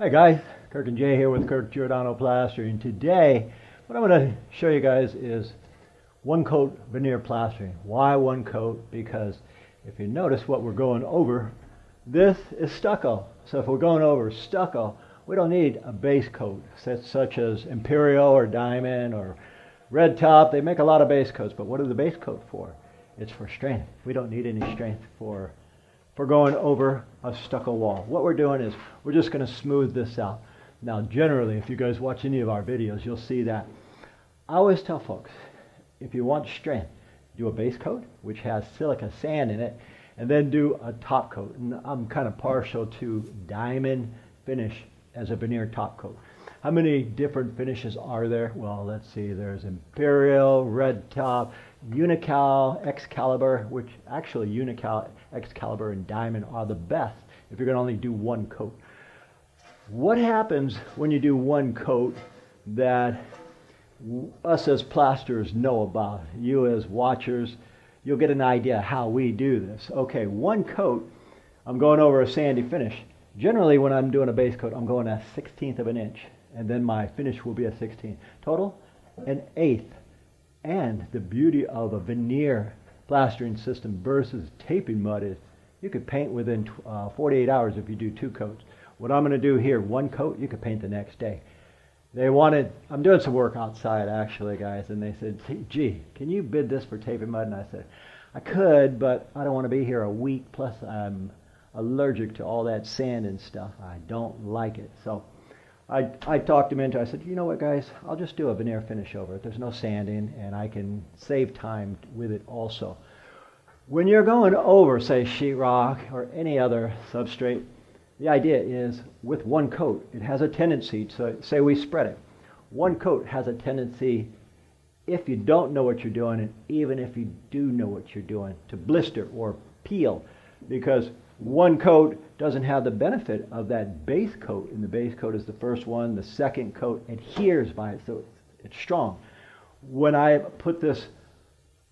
Hi guys, Kirk and Jay here with Kirk Giordano Plastering. Today, what I'm going to show you guys is one coat veneer plastering. Why one coat? Because if you notice what we're going over, this is stucco. So if we're going over stucco, we don't need a base coat such as Imperial or Diamond or Red Top. They make a lot of base coats, but what is the base coat for? It's for strength. We don't need any strength for going over a stucco wall. What we're doing is we're just going to smooth this out. Now generally, if you guys watch any of our videos, you'll see that I always tell folks, if you want strength, do a base coat which has silica sand in it, and then do a top coat. And I'm kind of partial to diamond finish as a veneer top coat. How many different finishes are there? Well, let's see, there's Imperial, Red Top, Unical, Excalibur, which actually Unical, Excalibur, and Diamond are the best if you're going to only do one coat. What happens when you do one coat that us as plasterers know about? You as watchers, you'll get an idea how we do this. Okay, one coat, I'm going over a sandy finish. Generally, when I'm doing a base coat, I'm going 1/16 of an inch, and then my finish will be 1/16. Total, 1/8. And the beauty of a veneer plastering system versus taping mud is you could paint within 48 hours if you do two coats. What I'm going to do here, one coat, you could paint the next day. They wanted, I'm doing some work outside actually, guys, and they said, gee, can you bid this for taping mud? And I said, I could, but I don't want to be here a week, plus I'm allergic to all that sand and stuff. I don't like it. So I talked him into it. I said, you know what, guys, I'll just do a veneer finish over it. There's no sanding, and I can save time with it also. When you're going over, say, sheetrock or any other substrate, the idea is with one coat, it has a tendency to, say we spread it, one coat has a tendency, if you don't know what you're doing, and even if you do know what you're doing, to blister or peel, because one coat doesn't have the benefit of that base coat, and the base coat is the first one. The second coat adheres by it, so it's strong. When I put this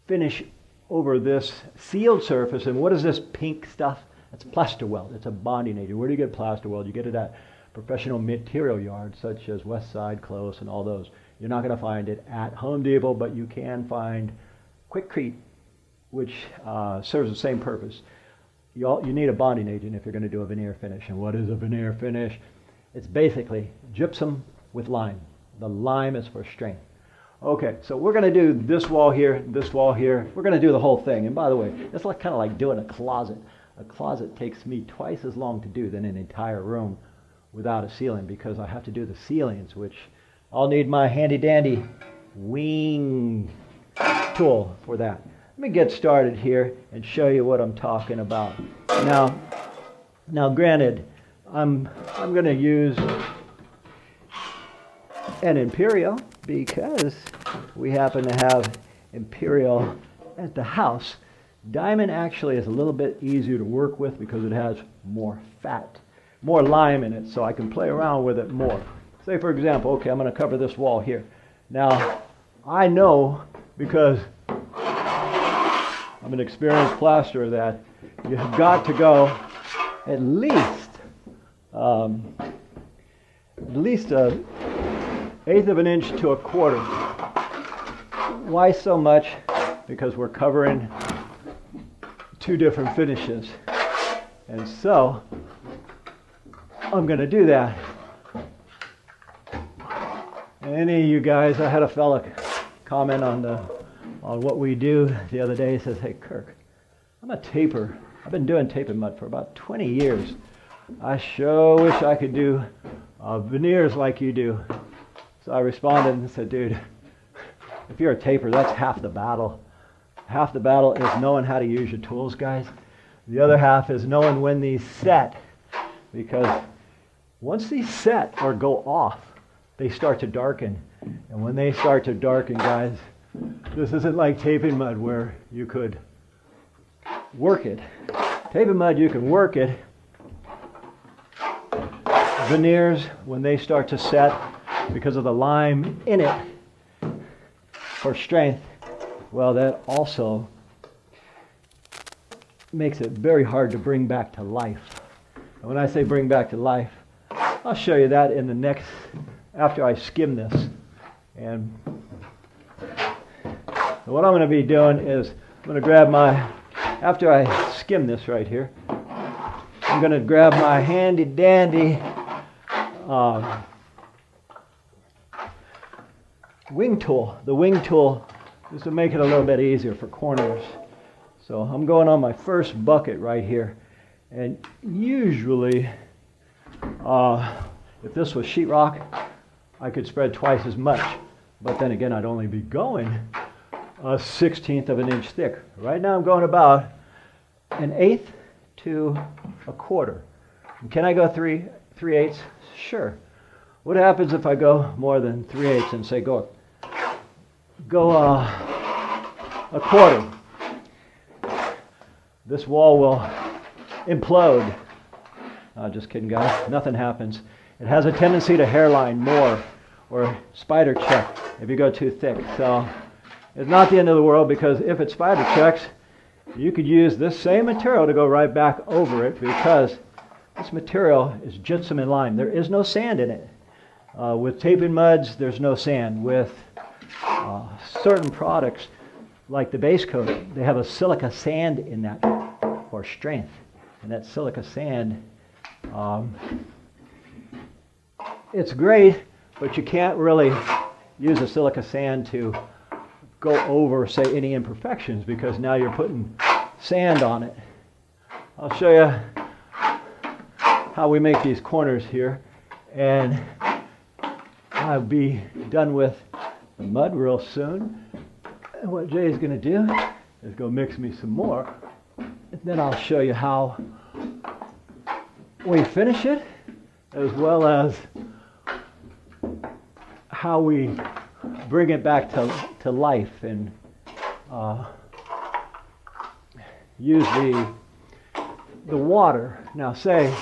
finish over this sealed surface, and what is this pink stuff? It's plaster weld. It's a bonding agent. Where do you get plaster weld? You get it at professional material yards such as Westside, Close, and all those. You're not going to find it at Home Depot, but you can find Quikrete, which serves the same purpose. You need a bonding agent if you're going to do a veneer finish. And what is a veneer finish? It's basically gypsum with lime. The lime is for strength. Okay, so we're going to do this wall here, this wall here. We're going to do the whole thing. And by the way, it's like kind of like doing a closet. A closet takes me twice as long to do than an entire room without a ceiling, because I have to do the ceilings, which I'll need my handy dandy wing tool for that. Let me get started here and show you what I'm talking about. Now granted, I'm going to use an Imperial because we happen to have Imperial at the house. Diamond actually is a little bit easier to work with because it has more fat, more lime in it, so I can play around with it more. Say for example, okay, I'm going to cover this wall here. Now, I know because I'm an experienced plasterer that you've got to go at least an 1/8 of an inch to 1/4. Why so much? Because we're covering two different finishes. And so I'm going to do that. Any of you guys, I had a fella comment on what we do the other day. He says, hey Kirk, I'm a taper. I've been doing taping mud for about 20 years. I sure wish I could do veneers like you do. So I responded and said, dude, if you're a taper, that's half the battle. Half the battle is knowing how to use your tools, guys. The other half is knowing when these set, because once these set or go off, they start to darken. And when they start to darken, guys, this isn't like taping mud where you could work it. Taping mud, you can work it. Veneers, when they start to set, because of the lime in it for strength, well, that also makes it very hard to bring back to life. And when I say bring back to life, I'll show you that in the next, after I skim this. And so what I'm going to be doing is I'm going to grab my, after I skim this right here, I'm going to grab my handy dandy wing tool. The wing tool is to make it a little bit easier for corners. So I'm going on my first bucket right here. And usually, if this was sheetrock, I could spread twice as much. But then again, I'd only be going 1/16 of an inch thick. Right now I'm going about 1/8 to 1/4. And can I go 3/8? Sure. What happens if I go more than 3/8 and say go 1/4? This wall will implode. Just kidding, guys. Nothing happens. It has a tendency to hairline more or spider check if you go too thick. So it's not the end of the world, because if it spider checks, you could use this same material to go right back over it, because this material is gypsum and lime. There is no sand in it. With taping muds, there's no sand. With certain products, like the basecoat, they have a silica sand in that for strength. And that silica sand, it's great, but you can't really use a silica sand to go over, say, any imperfections, because now you're putting sand on it. I'll show you how we make these corners here, and I'll be done with the mud real soon. And what Jay's going to do is go mix me some more, and then I'll show you how we finish it, as well as how we bring it back to life and use the water. Now, say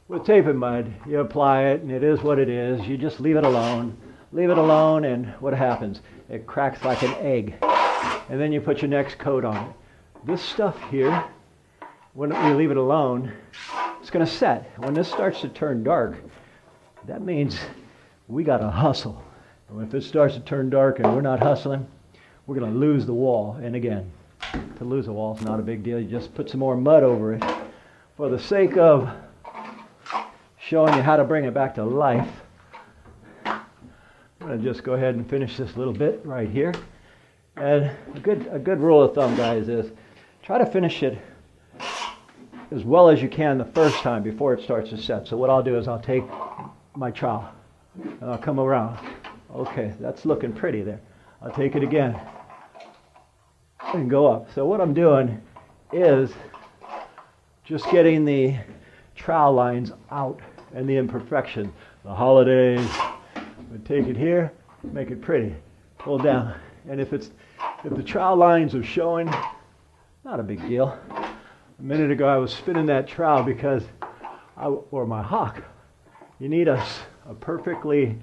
with taping mud, you apply it and it is what it is. You just leave it alone. Leave it alone, and what happens? It cracks like an egg. And then you put your next coat on it. This stuff here, when we leave it alone, it's going to set. When this starts to turn dark, that means we got to hustle. And if it starts to turn dark and we're not hustling, we're going to lose the wall. And again, to lose a wall is not a big deal. You just put some more mud over it. For the sake of showing you how to bring it back to life, I'm going to just go ahead and finish this little bit right here. And a good rule of thumb, guys, is try to finish it as well as you can the first time before it starts to set. So what I'll do is I'll take my trowel and I'll come around. Okay, that's looking pretty there. I'll take it again and go up. So what I'm doing is just getting the trowel lines out and the imperfection. The holidays, we take it here, make it pretty, pull down. And if the trowel lines are showing, not a big deal. A minute ago I was spinning that trowel because or my hawk. You need a perfectly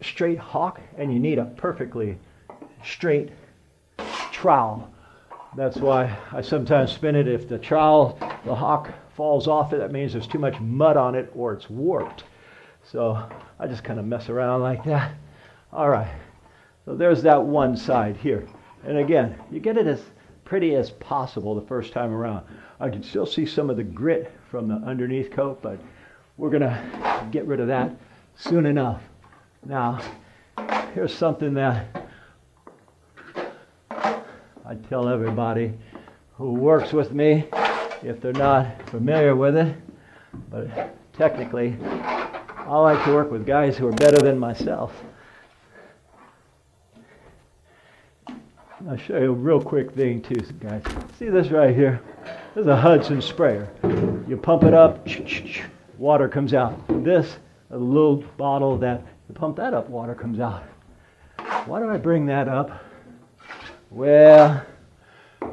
straight hawk, and you need a perfectly straight trowel. That's why I sometimes spin it. If the trowel, the hawk falls off it, that means there's too much mud on it or it's warped. So I just kind of mess around like that. All right, so there's that one side here. And again, you get it as pretty as possible the first time around. I can still see some of the grit from the underneath coat, but we're gonna get rid of that soon enough. Now, here's something that I tell everybody who works with me, if they're not familiar with it, but technically, I like to work with guys who are better than myself. I'll show you a real quick thing too, guys. See this right here? This is a Hudson sprayer. You pump it up, water comes out. This, a little bottle that you pump that up, water comes out. Why do I bring that up? Well,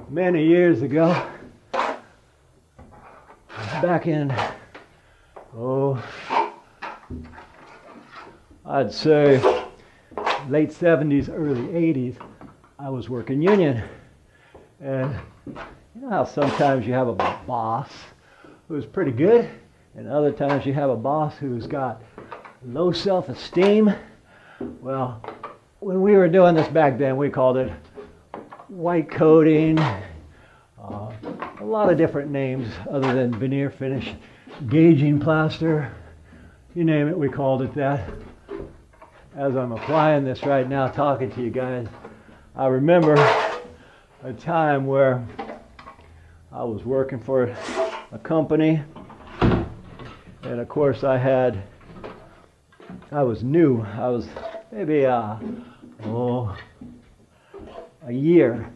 many years ago, back in, I'd say late 70s, early 80s, I was working union. And you know how sometimes you have a boss who's pretty good and other times you have a boss who's got low self-esteem. Well, when we were doing this back then, we called it white coating, a lot of different names other than veneer finish, gauging plaster, you name it, we called it that. As I'm applying this right now, talking to you guys, I remember a time where I was working for a company, and of course I was new. I was maybe a year,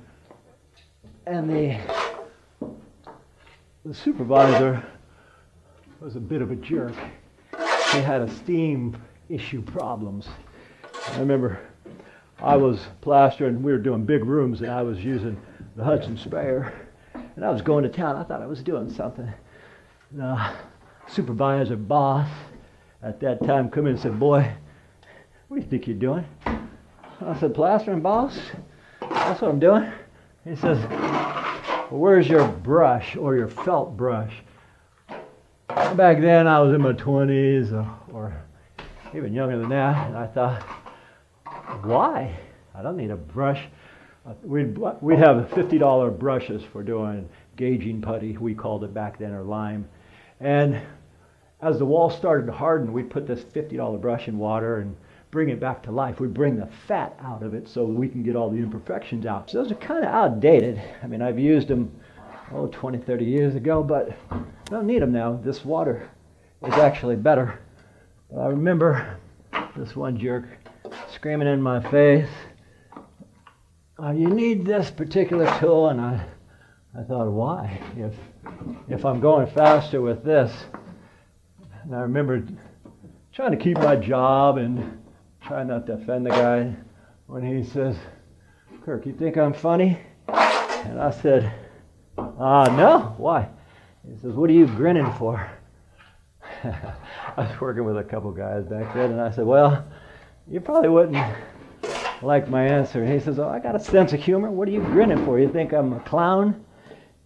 and the supervisor was a bit of a jerk. He had esteem issue problems. I remember I was plastering, we were doing big rooms, and I was using the Hudson sprayer, and I was going to town. I thought I was doing something. The supervisor boss at that time come in and said, "Boy, what do you think you're doing?" I said, "Plastering, boss. That's what I'm doing." He says, "Well, where's your brush or your felt brush?" Back then I was in my 20s or even younger than that, and I thought, why? I don't need a brush. We'd have $50 brushes for doing gauging putty, we called it back then, or lime. And as the wall started to harden, we'd put this $50 brush in water and bring it back to life. We'd bring the fat out of it so we can get all the imperfections out. So those are kind of outdated. I mean, I've used them 20, 30 years ago, but I don't need them now. This water is actually better. But I remember this one jerk screaming in my face, "You need this particular tool," and I thought, why? If I'm going faster with this. And I remember trying to keep my job and trying not to offend the guy when he says, "Kirk, you think I'm funny?" And I said, "No, why?" He says, "What are you grinning for?" I was working with a couple guys back then, and I said, "Well, you probably wouldn't like my answer." And he says, "Oh, I got a sense of humor. What are you grinning for? You think I'm a clown?"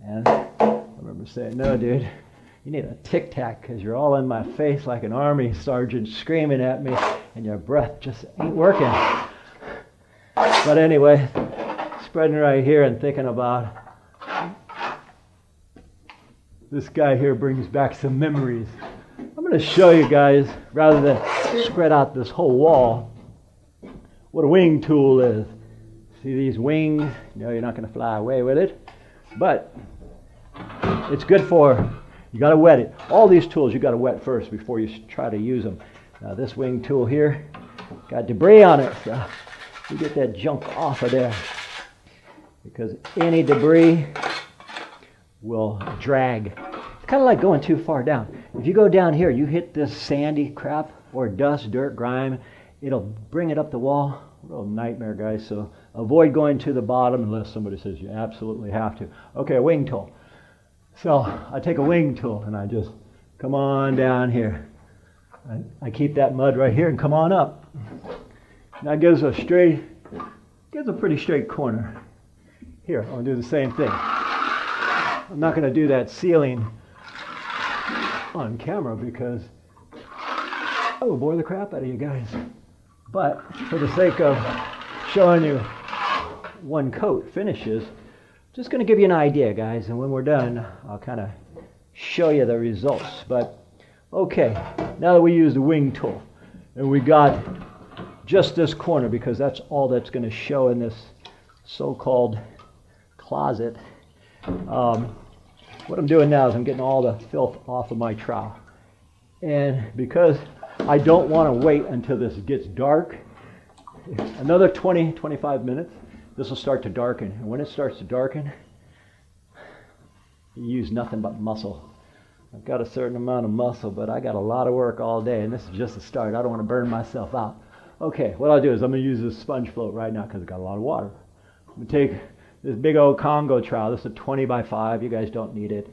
And I remember saying, "No, dude, you need a tic tac because you're all in my face like an army sergeant screaming at me, and your breath just ain't working." But anyway, spreading right here and thinking about this guy here brings back some memories. I'm going to show you guys, rather than spread out this whole wall, what a wing tool is. See these wings? No, you're not going to fly away with it, but it's good for, you got to wet it. All these tools you got to wet first before you try to use them. Now this wing tool here got debris on it, so you get that junk off of there, because any debris will drag. It's kind of like going too far down. If you go down here, you hit this sandy crap or dust, dirt, grime, it'll bring it up the wall. Real nightmare, guys. So avoid going to the bottom unless somebody says you absolutely have to. Okay, a wing tool. So I take a wing tool and I just come on down here. I keep that mud right here and come on up. Now it gives a pretty straight corner. Here, I'm going to do the same thing. I'm not going to do that ceiling on camera because I will bore the crap out of you guys. But for the sake of showing you one coat finishes, just going to give you an idea, guys, and when we're done, I'll kind of show you the results. But okay, now that we used the wing tool and we got just this corner, because that's all that's going to show in this so-called closet. What I'm doing now is I'm getting all the filth off of my trowel. And because I don't want to wait until this gets dark, another 20, 25 minutes, this will start to darken. And when it starts to darken, you use nothing but muscle. I've got a certain amount of muscle, but I got a lot of work all day, and this is just a start. I don't want to burn myself out. Okay, what I'll do is I'm going to use this sponge float right now because it's got a lot of water. I'm going to take this big old Congo trowel. This is a 20 by 5. You guys don't need it.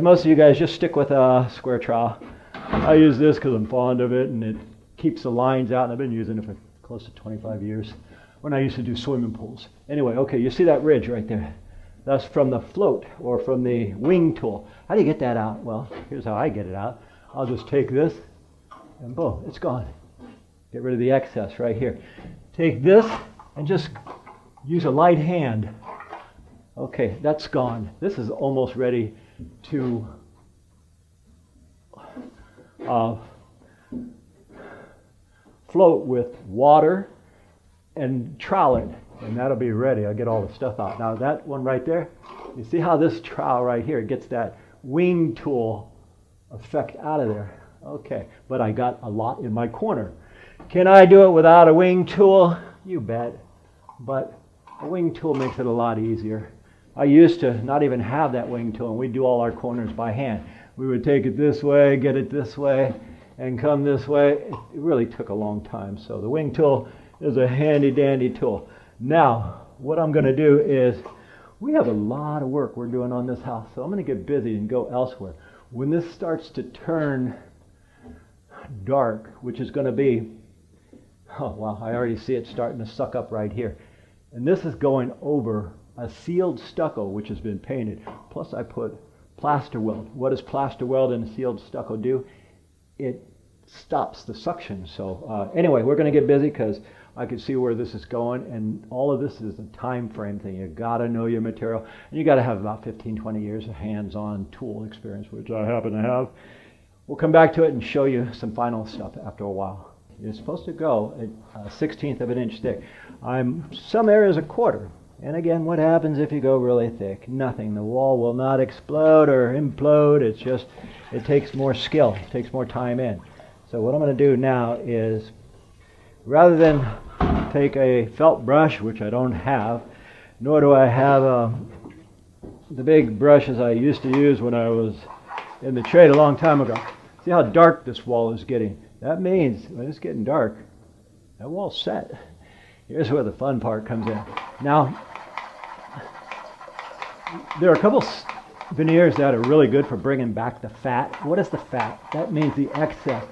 Most of you guys just stick with a square trowel. I use this because I'm fond of it, and it keeps the lines out, and I've been using it for close to 25 years when I used to do swimming pools. Anyway, okay, you see that ridge right there? That's from the float or from the wing tool. How do you get that out? Well, here's how I get it out. I'll just take this and boom, it's gone. Get rid of the excess right here. Take this and just use a light hand. Okay, that's gone. This is almost ready to float with water and trowel it, and that'll be ready. I'll get all the stuff out. Now that one right there, you see how this trowel right here gets that wing tool effect out of there. Okay, but I got a lot in my corner. Can I do it without a wing tool? You bet. But a wing tool makes it a lot easier. I used to not even have that wing tool, and we'd do all our corners by hand. We would take it this way, get it this way, and come this way. It really took a long time. So the wing tool is a handy dandy tool. Now, what I'm going to do is, we have a lot of work we're doing on this house, so I'm going to get busy and go elsewhere. When this starts to turn dark, which is going to be, oh wow, I already see it starting to suck up right here. And this is going over a sealed stucco which has been painted. Plus I put plaster weld. What does plaster weld and sealed stucco do? It stops the suction. So anyway, we're going to get busy because I can see where this is going, and all of this is a time frame thing. You got to know your material, and you got to have about 15-20 years of hands-on tool experience, which I happen to have. We'll come back to it and show you some final stuff after a while. It's supposed to go at 1/16 of an inch thick. Some areas a quarter. And again, what happens if you go really thick? Nothing. The wall will not explode or implode. It's just, it takes more skill. It takes more time in. So what I'm going to do now is, rather than take a felt brush, which I don't have, nor do I have the big brushes I used to use when I was in the trade a long time ago. See how dark this wall is getting? That means when it's getting dark, that wall's set. Here's where the fun part comes in. Now, there are a couple veneers that are really good for bringing back the fat. What is the fat? That means the excess.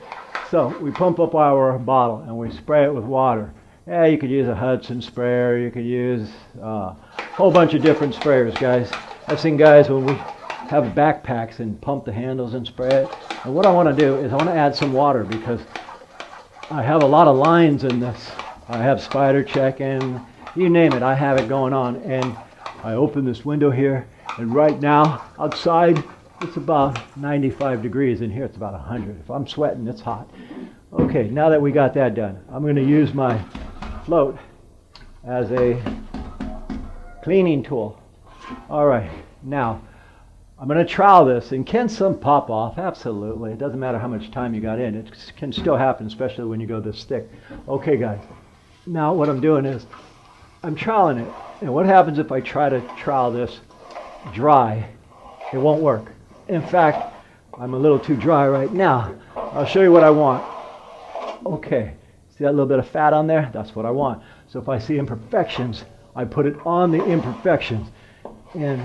So we pump up our bottle and we spray it with water. Yeah, you could use a Hudson sprayer. You could use a whole bunch of different sprayers, guys. I've seen guys when we have backpacks and pump the handles and spray it. And what I want to do is I want to add some water because I have a lot of lines in this. I have spider checking, you name it, I have it going on. And I open this window here, and right now outside it's about 95 degrees. In here it's about 100. If I'm sweating, it's hot. Okay, now that we got that done, I'm going to use my float as a cleaning tool. All right, now I'm going to trowel this, and can some pop off? Absolutely. It doesn't matter how much time you got in. It can still happen, especially when you go this thick. Okay, guys. Now what I'm doing is I'm troweling it. And what happens if I try to trowel this dry? It won't work. In fact, I'm a little too dry right now. I'll show you what I want. Okay. See that little bit of fat on there? That's what I want. So if I see imperfections, I put it on the imperfections. And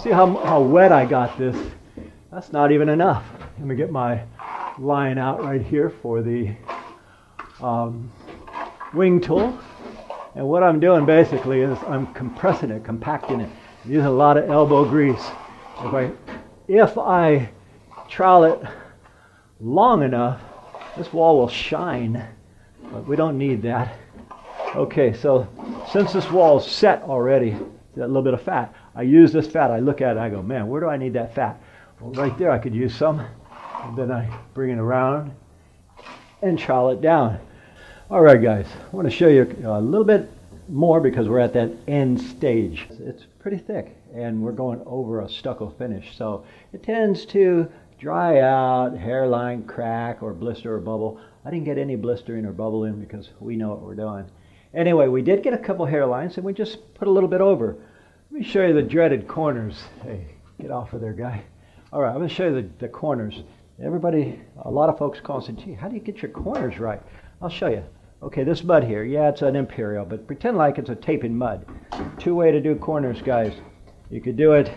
see how wet I got this? That's not even enough. Let me get my line out right here for the wing tool. And what I'm doing basically is I'm compressing it, compacting it. I'm using a lot of elbow grease. If I trowel it long enough, this wall will shine, but we don't need that. Okay, so since this wall is set already, that little bit of fat, I use this fat, I look at it, I go, man, where do I need that fat? Well, right there I could use some, and then I bring it around and trowel it down. All right, guys, I want to show you a little bit more because we're at that end stage. It's pretty thick, and we're going over a stucco finish, so it tends to dry out, hairline crack, or blister or bubble. I didn't get any blistering or bubbling because we know what we're doing. Anyway, we did get a couple hairlines, and we just put a little bit over. Let me show you the dreaded corners. Hey, get off of there, guy. All right, I'm going to show you the corners. Everybody, a lot of folks call and say, gee, how do you get your corners right? I'll show you. Okay, this mud here, yeah, it's an imperial, but pretend like it's a taping mud. Two way to do corners, guys. You could do it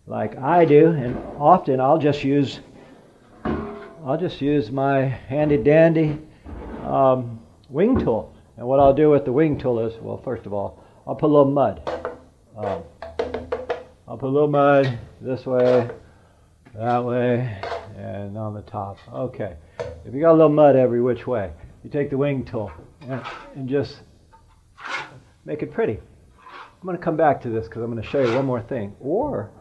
like I do, and often I'll just use my handy dandy wing tool. And what I'll do with the wing tool is, well, first of all, I'll put a little mud. I'll put a little mud this way, that way, and on the top. Okay. If you got a little mud every which way, you take the wing tool and just make it pretty. I'm going to come back to this because I'm going to show you one more thing. Or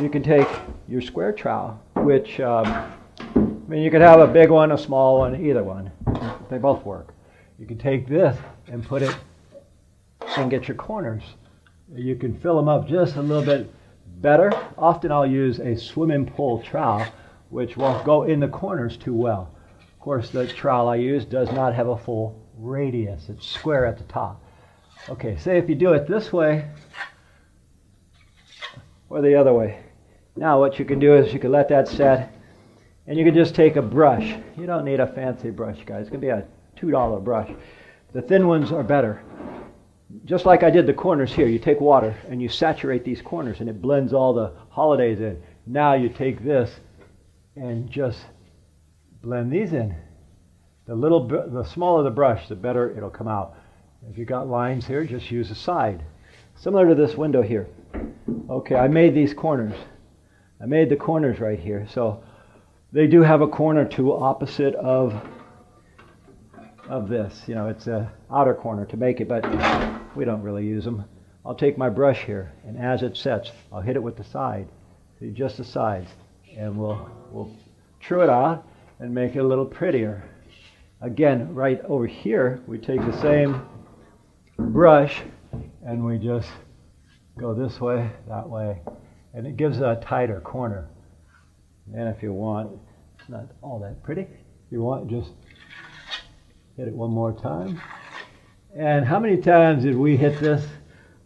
you can take your square trowel, which, I mean, you could have a big one, a small one, either one. They both work. You can take this and put it and get your corners. You can fill them up just a little bit better. Often I'll use a swimming pool trowel, which won't go in the corners too well. Of course, the trowel I use does not have a full radius. It's square at the top. Okay, say if you do it this way or the other way. Now what you can do is you can let that set, and you can just take a brush. You don't need a fancy brush, guys. It's going to be a $2 brush. The thin ones are better. Just like I did the corners here, you take water and you saturate these corners and it blends all the holidays in. Now you take this and just blend these in. The smaller the brush, the better it'll come out. If you got lines here, just use a side. Similar to this window here. Okay, I made these corners. I made the corners right here. So they do have a corner to opposite of this. You know, it's an outer corner to make it, but we don't really use them. I'll take my brush here, and as it sets, I'll hit it with the side. See, just the sides. And we'll true it out and make it a little prettier. Again, right over here, we take the same brush and we just go this way, that way, and it gives a tighter corner. And if you want, it's not all that pretty. If you want, just hit it one more time. And how many times did we hit this?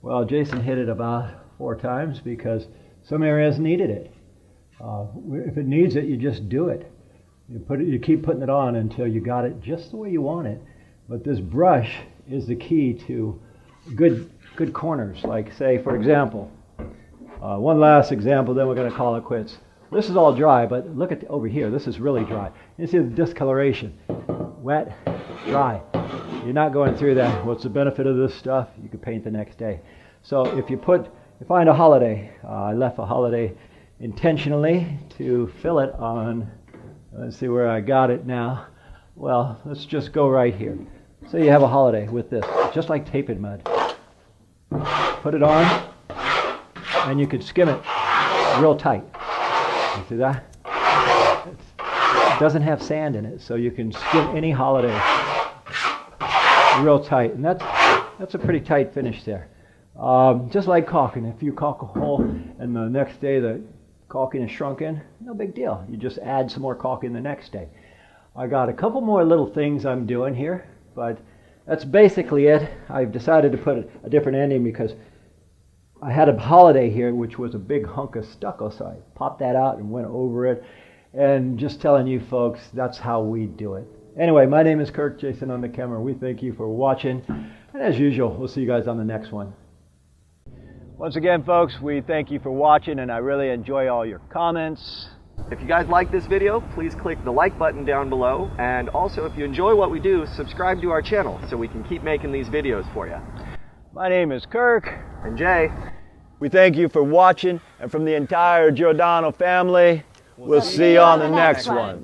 Well, Jason hit it about 4 times because some areas needed it. If it needs it, you just do it. You keep putting it on until you got it just the way you want it. But this brush is the key to good corners. Like, say, for example, one last example, then we're going to call it quits. This is all dry, but look at over here. This is really dry. You see the discoloration. Wet, dry. You're not going through that. What's the benefit of this stuff? You can paint the next day. So if you find a holiday, I left a holiday intentionally to fill it on. Let's see where I got it now. Well, let's just go right here. So you have a holiday with this, just like tape-in mud. Put it on, and you could skim it real tight. You see that? It doesn't have sand in it, so you can skim any holiday real tight. And that's a pretty tight finish there. Just like caulking. If you caulk a hole and the next day the caulking is shrunk in, no big deal. You just add some more caulking the next day. I got a couple more little things I'm doing here, but that's basically it. I've decided to put a different ending because I had a holiday here which was a big hunk of stucco, so I popped that out and went over it. And just telling you folks, that's how we do it. Anyway, my name is Kirk, Jason on the camera. We thank you for watching. And as usual, we'll see you guys on the next one. Once again, folks, we thank you for watching, and I really enjoy all your comments. If you guys like this video, please click the like button down below. And also, if you enjoy what we do, subscribe to our channel so we can keep making these videos for you. My name is Kirk. And Jay. We thank you for watching, and from the entire Giordano family, we'll see you on the next one.